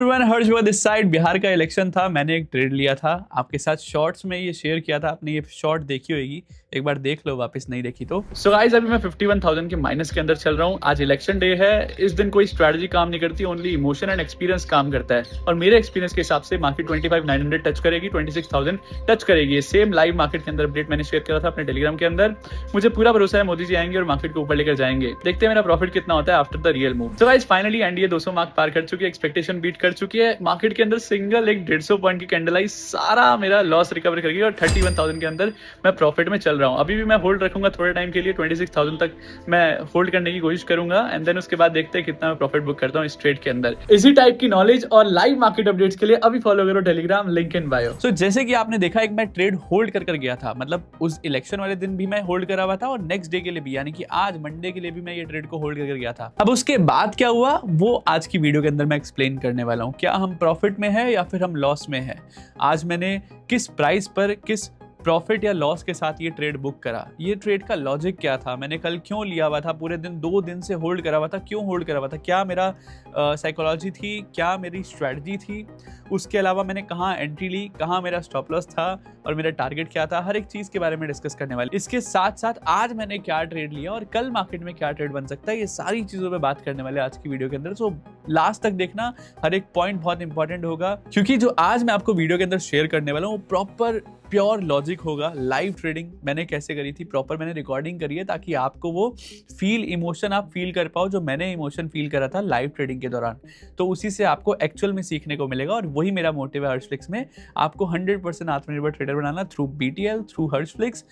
Everyone, Harsh this side. Bihar का election था, मैंने एक ट्रेड लिया था, आपके साथ शॉर्ट्स में ये शेयर किया था। आपने ये शॉर्ट देखी होगी, एक बार देख लो वापस नहीं देखी तो। सो गाइस, अभी मैं 51,000 के माइनस के अंदर चल रहा हूँ। आज इलेक्शन डे है, इस दिन कोई स्ट्रैटेजी काम नहीं करती, ओनली इमोशन एंड एक्सपीरियंस काम करता है। और मेरे एक्सपीरियंस के हिसाब से मार्केट 25,900 टच करेगी, 26,000 टच करेगी। ये सेम लाइव मार्केट के अंदर अपडेट मैंने शेयर किया था अपने टेलीग्राम के अंदर। मुझे पूरा भरोसा है मोदी जी आएंगे और मार्केट को ऊपर लेकर जाएंगे। देखते हैं मेरा प्रॉफिट कितना होता है after the real move. So guys, finally NDA 200 mark पार कर चुकी है, एक्सपेक्टेशन बीट कर चुकी है। मार्केट के अंदर सिंगल एक 150 पॉइंट की कैंडल आई, सारा मेरा लॉस रिकवर कर गई और 31,000 के अंदर मैं प्रॉफिट में चल रहा हूं। अभी भी मैं होल्ड रखूंगा थोड़े टाइम के लिए, 26,000 तक मैं होल्ड करने की कोशिश करूंगा एंड देन उसके बाद देखते हैं कितना मैं प्रॉफिट बुक करता हूं इस ट्रेड के अंदर। इसी टाइप की नॉलेज और लाइव मार्केट अपडेट्स के लिए अभी फॉलो करो टेलीग्राम, लिंक इन बायो। सो जैसे कि आपने देखा, एक मैं ट्रेड होल्ड कर गया था, मतलब उस इलेक्शन वाले दिन भी मैं होल्ड करा हुआ था और नेक्स्ट डे के लिए भी, यानी कि आज मंडे के लिए भी मैं ये ट्रेड को होल्ड कर गया था। अब उसके बाद क्या हुआ वो आज की वीडियो के अंदर मैं एक्सप्लेन करने वाला हूं। क्या हम प्रॉफिट में है या फिर हम लॉस में है, आज मैंने किस प्राइस पर किस प्रॉफिट या लॉस के साथ ये ट्रेड बुक करा, ये ट्रेड का लॉजिक क्या था, मैंने कल क्यों लिया हुआ था, पूरे दिन 2 दिन से होल्ड करा हुआ था, क्यों होल्ड करा हुआ था, क्या मेरा साइकोलॉजी थी, क्या मेरी स्ट्रेटजी थी, उसके अलावा मैंने कहाँ एंट्री ली, कहाँ मेरा स्टॉप लॉस था और मेरा टारगेट क्या था, हर एक चीज के बारे में डिस्कस करने वाले। इसके साथ साथ आज मैंने क्या ट्रेड लिया और कल मार्केट में क्या ट्रेड बन सकता है, ये सारी चीजों पे बात करने वाले आज की वीडियो के अंदर। सो लास्ट तक देखना, हर एक पॉइंट बहुत इंपॉर्टेंट होगा, क्योंकि जो आज मैं आपको वीडियो के अंदर शेयर करने वाला हूँ वो प्रॉपर प्योर लॉजिक होगा। लाइव ट्रेडिंग मैंने कैसे करी थी, प्रॉपर मैंने रिकॉर्डिंग करी है, ताकि आपको वो इमोशन आप फील कर पाओ जो मैंने इमोशन फील करा था लाइव ट्रेडिंग के दौरान। तो उसी से आपको एक्चुअल में सीखने को मिलेगा और वही मेरा मोटिव है हर्षफ्लिक्स में, आपको 100% आत्मनिर्भर ट्रेडर बनाना थ्रू BTL, थ्रू हर्षफ्लिक्स,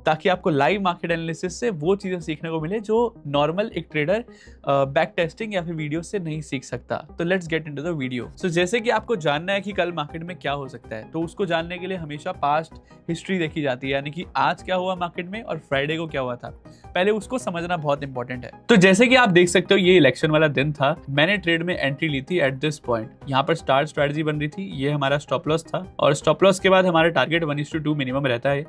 ताकि आपको लाइव मार्केट एनालिसिस से वो चीजें सीखने को मिले जो नॉर्मल एक ट्रेडर बैक टेस्टिंग या फिर वीडियो से नहीं सीख सकता। तो let's get into the video. So जैसे कि आपको जानना है कि कल मार्केट में क्या हो सकता है, तो उसको जानने के लिए हमेशा पास्ट हिस्ट्री देखी जाती है, यानी कि आज क्या हुआ मार्केट में और फ्राइडे को क्या हुआ था, पहले उसको समझना बहुत इंपॉर्टेंट है। तो जैसे कि आप देख सकते हो, ये इलेक्शन वाला दिन था, मैंने ट्रेड में एंट्री ली थी एट दिस पॉइंट। यहाँ पर स्टार स्ट्रेटजी बन रही थी, ये हमारा स्टॉप लॉस था और स्टॉप लॉस के बाद हमारा टारगेट 1:2 मिनिमम रहता है।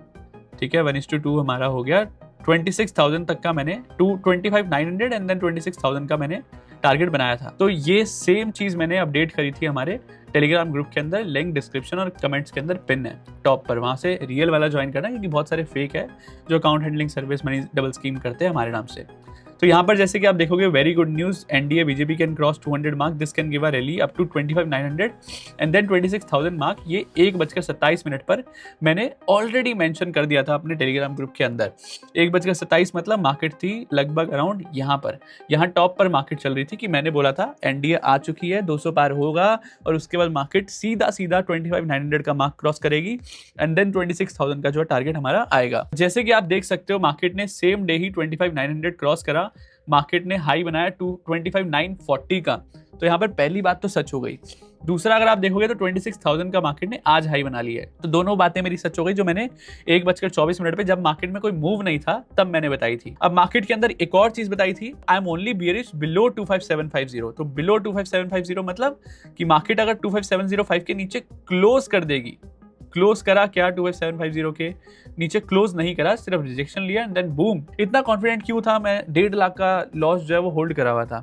ठीक है, 1:2 हमारा हो गया। 26,000 तक का मैंने 25,900 एंड देन 26,000 का मैंने टारगेट बनाया था। तो ये सेम चीज मैंने अपडेट करी थी हमारे टेलीग्राम ग्रुप के अंदर, लिंक डिस्क्रिप्शन और कमेंट्स के अंदर पिन है टॉप पर, वहां से रियल वाला ज्वाइन करना, क्योंकि बहुत सारे फेक है जो account handling service money double scheme करते हैं हमारे नाम से। तो यहाँ पर जैसे कि आप देखोगे, very good news, NDA BJP can cross 200 mark, this can give a rally up to 25,900 and then 26,000 mark. ये 1:27 पर मैंने ऑलरेडी मेंशन कर दिया था अपने टेलीग्राम ग्रुप के अंदर। 1:27 मतलब मार्केट थी लगभग अराउंड यहाँ पर, यहाँ टॉप पर मार्केट चल रही थी, कि मैंने बोला था एनडीए आ चुकी है, 200 पार होगा और उसके बाद मार्केट सीधा 25,900 का मार्क क्रॉस करेगी एंड देन 26,000 का जो टारगेट हमारा आएगा। जैसे कि आप देख सकते हो, मार्केट ने सेम डे ही 25,900 क्रॉस करा, मार्केट ने हाई बनाया 25,940 का। तो यहाँ पर पहली बात तो सच हो गई। दूसरा, अगर आप देखोगे तो 26,000 का मार्केट ने आज हाई बना लिया है। तो दोनों बातें मेरी सच हो गई, जो मैंने 1:24 पे जब मार्केट में कोई मूव नहीं था तब मैंने बताई थी। अब मार्केट के अंदर एक और चीज बताई थी, I am only bearish below 25,750। तो बिलो 25,750 मतलब कि मार्केट अगर 25,705 के नीचे क्लोज कर देगी, क्लोज करा क्या 25,750 के नीचे क्लोज नहीं करा, सिर्फ रिजेक्शन लिया एंड देन बूम। इतना कॉन्फिडेंट क्यों था मैं? 1.5 लाख का लॉस जो है वो होल्ड करा हुआ था।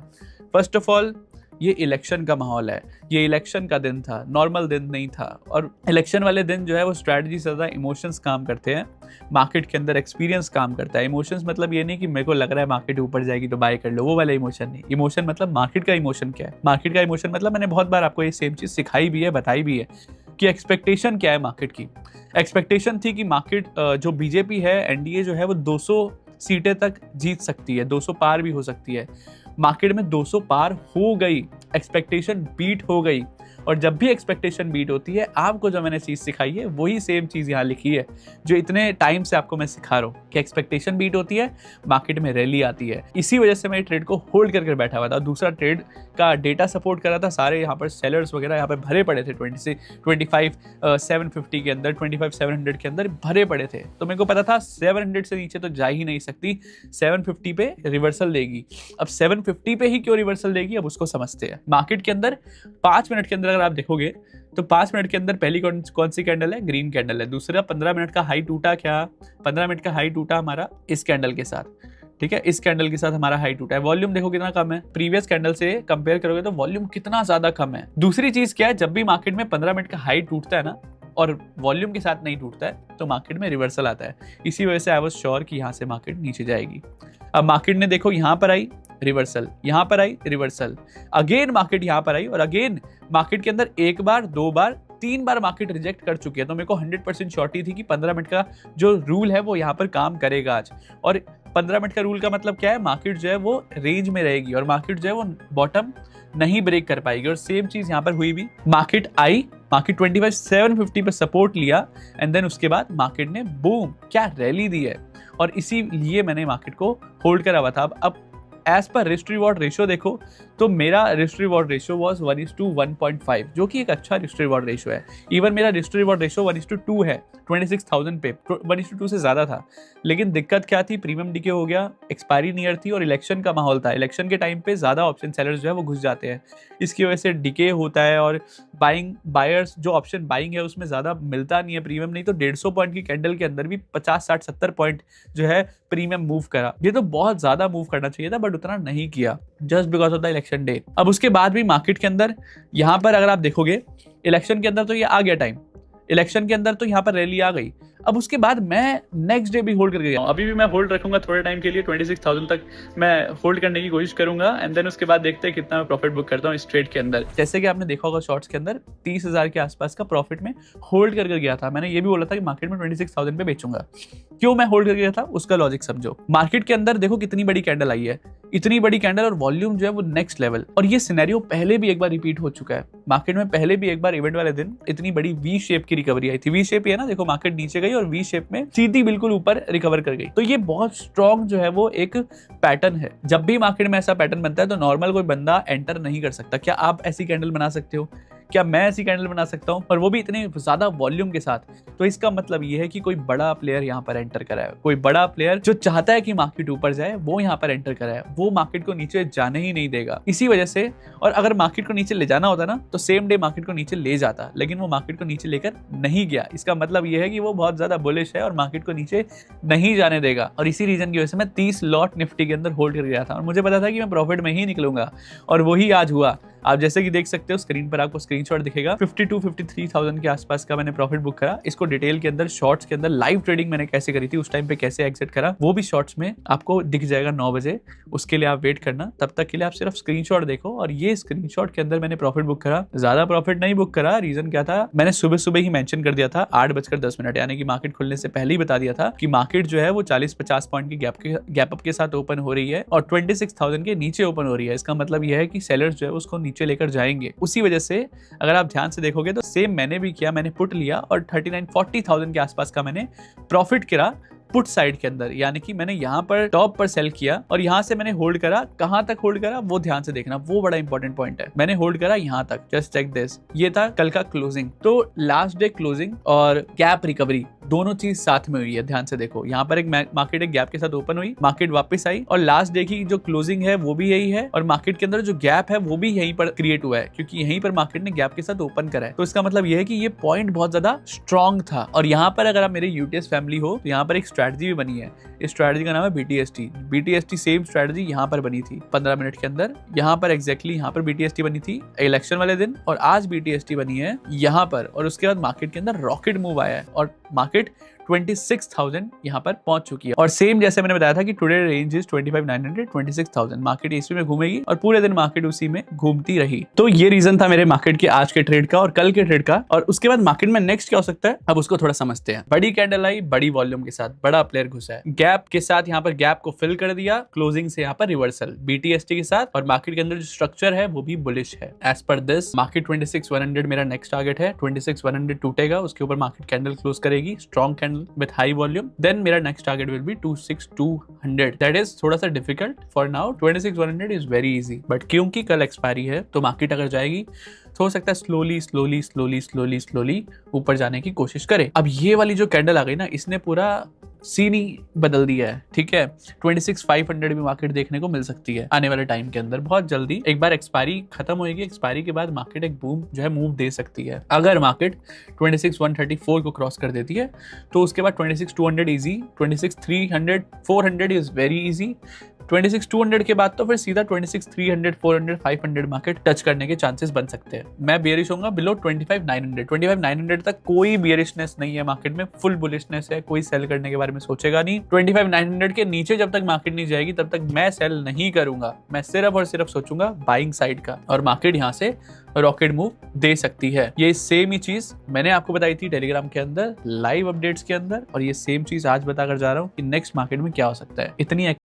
फर्स्ट ऑफ ऑल, ये इलेक्शन का माहौल है, ये इलेक्शन का दिन था, नॉर्मल दिन नहीं था। और इलेक्शन वाले दिन जो है वो स्ट्रैटेजी से ज्यादा इमोशंस काम करते हैं, मार्केट के अंदर एक्सपीरियंस काम करता है। इमोशंस मतलब ये नहीं कि मेरे को लग रहा है मार्केट ऊपर जाएगी तो बाय कर लो, वो वाला इमोशन नहीं। इमोशन मतलब मार्केट का इमोशन क्या है, मार्केट का इमोशन मतलब मैंने बहुत बार आपको ये सेम चीज सिखाई भी है, बताई भी है कि एक्सपेक्टेशन क्या है मार्केट की। एक्सपेक्टेशन थी कि मार्केट जो बीजेपी है, एनडीए जो है वो 200 सीटें तक जीत सकती है, 200 पार भी हो सकती है। मार्केट में 200 पार हो गई, एक्सपेक्टेशन बीट हो गई। और जब भी एक्सपेक्टेशन बीट होती है, आपको जो मैंने चीज सिखाई है वही सेम चीज यहाँ लिखी है, जो इतने टाइम से आपको मैं सिखा रहा हूँ कि एक्सपेक्टेशन बीट होती है, मार्केट में रैली आती है। इसी वजह से मैं ट्रेड को होल्ड करके बैठा हुआ था। दूसरा, ट्रेड का डेटा सपोर्ट कर रहा था, सारे यहाँ पर सेलर्स वगैरह यहाँ पर भरे पड़े थे 25,750 के अंदर, 25,700 के अंदर भरे पड़े थे। तो मेरे को पता था 700 से नीचे तो जा ही नहीं सकती, 750 पे रिवर्सल देगी। अब 750 पे ही क्यों रिवर्सल देगी, अब उसको समझते हैं। मार्केट के अंदर 5 मिनट के अंदर अगर आप देखोगे तो 5 मिनट के अंदर पहली कौन सी कैंडल है? ग्रीन कैंडल है। दूसरा, 15 मिनट का हाई टूटा, क्या 15 मिनट का हाई टूटा हमारा इस कैंडल के साथ। ठीक है, इस कैंडल के साथ हमारा हाई टूटा है। वॉल्यूम देखो कितना कम है, प्रीवियस कैंडल से कंपेयर करोगे तो वॉल्यूम कितना ज्यादा कम है। दूसरी चीज क्या है, जब भी मार्केट में 15 मिनट का हाई टूटता है ना और वॉल्यूम के साथ नहीं टूटता है तो मार्केट में रिवर्सल आता है। इसी वजह से आई वाज श्योर कि यहाँ से मार्केट नीचे जाएगी। अब मार्केट ने देखो यहाँ पर आई रिवर्सल, यहाँ पर आई रिवर्सल, अगेन मार्केट यहाँ पर आई और अगेन मार्केट के अंदर एक बार, दो बार, 3 बार मार्केट रिजेक्ट कर चुकी है। तो मेरे को 100% श्योरिटी थी कि 15 मिनट का जो रूल है वो यहाँ पर काम करेगा आज। और 15 मिनट का रूल का मतलब क्या है, मार्केट जो है वो रेंज में रहेगी और मार्केट जो है वो बॉटम नहीं ब्रेक कर पाएगी। और सेम चीज यहाँ पर हुई भी, मार्केट आई, मार्केट 25,750 पे सपोर्ट लिया एंड देन उसके बाद मार्केट ने बूम क्या रैली दी है और इसीलिए मैंने मार्केट को होल्ड करा हुआ था। अब as per risk reward ratio देखो तो मेरा रिस्क रिवॉर्ड रेशियो वॉज 1:1.5 जो कि एक अच्छा रिस्क रिवॉर्ड रेशियो है। इवन मेरा रिस्क रिवॉर्ड रेशियो 1:2 है 26,000 पे, 1:2 से ज्यादा था। लेकिन दिक्कत क्या थी, प्रीमियम डीके हो गया, एक्सपायरी नियर थी और इलेक्शन का माहौल था। इलेक्शन के टाइम पे ज्यादा ऑप्शन सेलर्स जो है वो घुस जाते हैं, इसकी वजह से डीके होता है और बायर्स जो ऑप्शन बाइंग है उसमें ज्यादा मिलता नहीं है प्रीमियम। नहीं तो 150 पॉइंट की कैंडल के अंदर भी 50, 60, 70 पॉइंट जो है प्रीमियम मूव करा। ये तो बहुत ज्यादा मूव करना चाहिए था बट उतना नहीं किया, just because of the election day. अब उसके बाद भी मार्केट के अंदर यहाँ पर अगर आप देखोगे इलेक्शन के अंदर तो ये आ गया टाइम, इलेक्शन के अंदर तो यहाँ पर रैली आ गई। अब उसके बाद मैं नेक्स्ट डे भी होल्ड करके गया, अभी भी मैं होल्ड रखूंगा थोड़े टाइम के लिए, 26,000 तक मैं होल्ड करने की कोशिश करूंगा एंड देन उसके बाद देखते हैं कितना मैं प्रॉफिट बुक करता हूँ इस ट्रेड के अंदर। जैसे कि आपने देखा होगा शॉर्ट्स के अंदर 30,000 के आसपास का प्रॉफिट में होल्ड करके गया था। मैंने ये भी बोला था कि मार्केट में 26,000 पे बेचूंगा। क्यों मैं होल्ड करके गया था उसका लॉजिक समझो। मार्केट के अंदर देखो कितनी बड़ी कैंडल आई है, इतनी बड़ी कैंडल और वॉल्यूम जो है वो नेक्स्ट लेवल। और ये सिनेरियो पहले भी एक बार रिपीट हो चुका है मार्केट में, पहले भी एक बार इवेंट वाले दिन इतनी बड़ी वी शेप की रिकवरी आई थी। वी शेप है ना, देखो मार्केट नीचे गई और वी शेप में सीधी बिल्कुल ऊपर रिकवर कर गई। तो ये बहुत स्ट्रॉन्ग जो है वो एक पैटर्न है। जब भी मार्केट में ऐसा पैटर्न बनता है तो नॉर्मल कोई बंदा एंटर नहीं कर सकता। क्या आप ऐसी कैंडल बना सकते हो? क्या मैं ऐसी कैंडल बना सकता हूं? और वो भी इतने ज्यादा वॉल्यूम के साथ। तो इसका मतलब ये है कि कोई बड़ा प्लेयर यहाँ पर एंटर करा है, कोई बड़ा प्लेयर जो चाहता है कि मार्केट ऊपर जाए वो यहाँ पर एंटर करा है। वो मार्केट को नीचे जाने ही नहीं देगा इसी वजह से। और अगर मार्केट को नीचे ले जाना होता ना तो सेम डे मार्केट को नीचे ले जाता, लेकिन वो मार्केट को नीचे लेकर नहीं गया। इसका मतलब ये है कि वो बहुत ज्यादा बुलिश है और मार्केट को नीचे नहीं जाने देगा। और इसी रीजन की वजह से मैं 30 लॉट निफ्टी के अंदर होल्ड कर गया था और मुझे पता था कि मैं प्रॉफिट में ही निकलूंगा और वही आज हुआ। आप जैसे कि देख सकते हो स्क्रीन पर आपको स्क्रीनशॉट दिखेगा, 52-53,000 के आसपास का मैंने प्रॉफिट बुक करा। इसको डिटेल के अंदर शॉर्ट्स के अंदर लाइव ट्रेडिंग मैंने कैसे करी थी, उस टाइम पे कैसे एग्जिट करा, वो भी शॉर्ट्स में आपको दिख जाएगा 9 बजे। उसके लिए आप वेट करना, तब तक के लिए आप सिर्फ स्क्रीनशॉट देखो। और ये स्क्रीनशॉट के अंदर मैंने प्रॉफिट बुक करा, ज्यादा प्रॉफिट नहीं बुक करा। रीजन क्या था, मैंने सुबह सुबह ही मेंशन कर दिया था 8:10 यानी कि मार्केट खुलने से पहले ही बता दिया था कि मार्केट जो है वो 40-50 पॉइंट की गैप अप के साथ ओपन हो रही है और 26,000 के नीचे ओपन हो रही है। इसका मतलब यह है कि सेलर्स जो है उसको नीचे लेकर जाएंगे। उसी वजह से अगर आप ध्यान से देखोगे तो सेम मैंने भी किया, मैंने पुट लिया और 39-40,000 के आसपास का मैंने प्रॉफिट करा पुट साइड के अंदर। यानी कि मैंने यहाँ पर टॉप पर सेल किया और यहाँ से मैंने होल्ड करा। कहां तक होल्ड करा वो ध्यान से देखना, वो बड़ा इंपॉर्टेंट पॉइंट है। मैंने होल्ड करा यहाँ तक, जस्ट चेक दिस। ये था कल का क्लोजिंग। तो लास्ट डे क्लोजिंग और गैप रिकवरी दोनों चीज साथ में हुई है। ध्यान से देखो, यहाँ पर एक मार्केट एक गैप के साथ ओपन हुई, मार्केट वापस आई और लास्ट डे की जो क्लोजिंग है वो भी यही है और मार्केट के अंदर जो गैप है वो भी यहीं पर क्रिएट हुआ है क्योंकि यहीं पर मार्केट ने गैप के साथ ओपन करा है। तो इसका मतलब यह है कि ये पॉइंट बहुत ज्यादा स्ट्रॉन्ग था। और यहाँ पर अगर आप मेरे यूटीएस फैमिली हो तो यहाँ पर एक स्ट्रैटेजी भी बनी है। इस स्ट्रैटेजी का नाम है BTST। BTST सेम स्ट्रैटेजी यहाँ पर बनी थी 15 मिनट के अंदर। यहाँ पर एग्जैक्टली यहाँ पर BTST बनी थी इलेक्शन वाले दिन और आज BTST बनी है यहाँ पर। और उसके बाद मार्केट के अंदर रॉकेट मूव आया है और मार्केट 26,000 यहाँ पर पहुंच चुकी है। और सेम जैसे मैंने बताया था कि टुडे रेंज इज 25,900 26,000। मार्केट इसी में घूमेगी और पूरे दिन मार्केट उसी में घूमती रही। तो ये रीजन था मेरे मार्केट के आज के ट्रेड का और कल के ट्रेड का। और उसके बाद मार्केट में नेक्स्ट क्या हो सकता है अब उसको थोड़ा समझते हैं। बड़ी कैंडल आई, बड़ी वॉल्यूम के साथ, बड़ा प्लेयर घुसा है, गैप के साथ यहाँ पर गैप को फिल कर दिया, क्लोजिंग से यहाँ पर रिवर्सल BTST के साथ। और मार्केट के अंदर जो स्ट्रक्चर है वो भी बुलिश है। एज पर दिस मार्केट 26,100 मेरा नेक्स्ट टारगेट है। 26,100 टूटेगा, उसके ऊपर मार्केट कैंडल क्लोज करेगी, strong candle with high volume, then मेरा next target will be 26,200. That is थोड़ा सा difficult for now. 26,100 is very easy, but क्योंकि कल एक्सपायरी है तो मार्केट अगर जाएगी तो हो सकता है स्लोली ऊपर जाने की कोशिश करे। अब ये वाली जो कैंडल आ गई ना, इसने पूरा सीन ही बदल दिया है, ठीक है। 26,500 भी मार्केट देखने को मिल सकती है आने वाले टाइम के अंदर, बहुत जल्दी। एक बार एक्सपायरी खत्म होगी, एक्सपायरी के बाद मार्केट एक बूम जो है मूव दे सकती है। अगर मार्केट 26,134 को क्रॉस कर देती है तो उसके बाद 26,200 इजी, 26,300 400 इज वेरी इजी, 26,200 के बाद तो फिर सीधा 26,300 400 500 मार्केट टच करने के चांसेस बन सकते हैं। मैं बेयरिश होऊंगा बिलो 25,900। 25,900 तक कोई बेयरिशनेस नहीं है मार्केट में, फुल बुलिशनेस है, कोई सेल करने के बारे में सोचेगा नहीं। 25,900 के नीचे जब तक मार्केट नहीं जाएगी तब तक मैं सेल नहीं करूंगा, मैं सिर्फ और सिर्फ सोचूंगा बाइंग साइड का, और मार्केट यहाँ से रॉकेट मूव दे सकती है। ये सेम ही चीज मैंने आपको बताई थी टेलीग्राम के अंदर लाइव अपडेट्स के अंदर, और ये सेम चीज आज बताकर जा रहा हूँ कि नेक्स्ट मार्केट में क्या हो सकता है। इतनी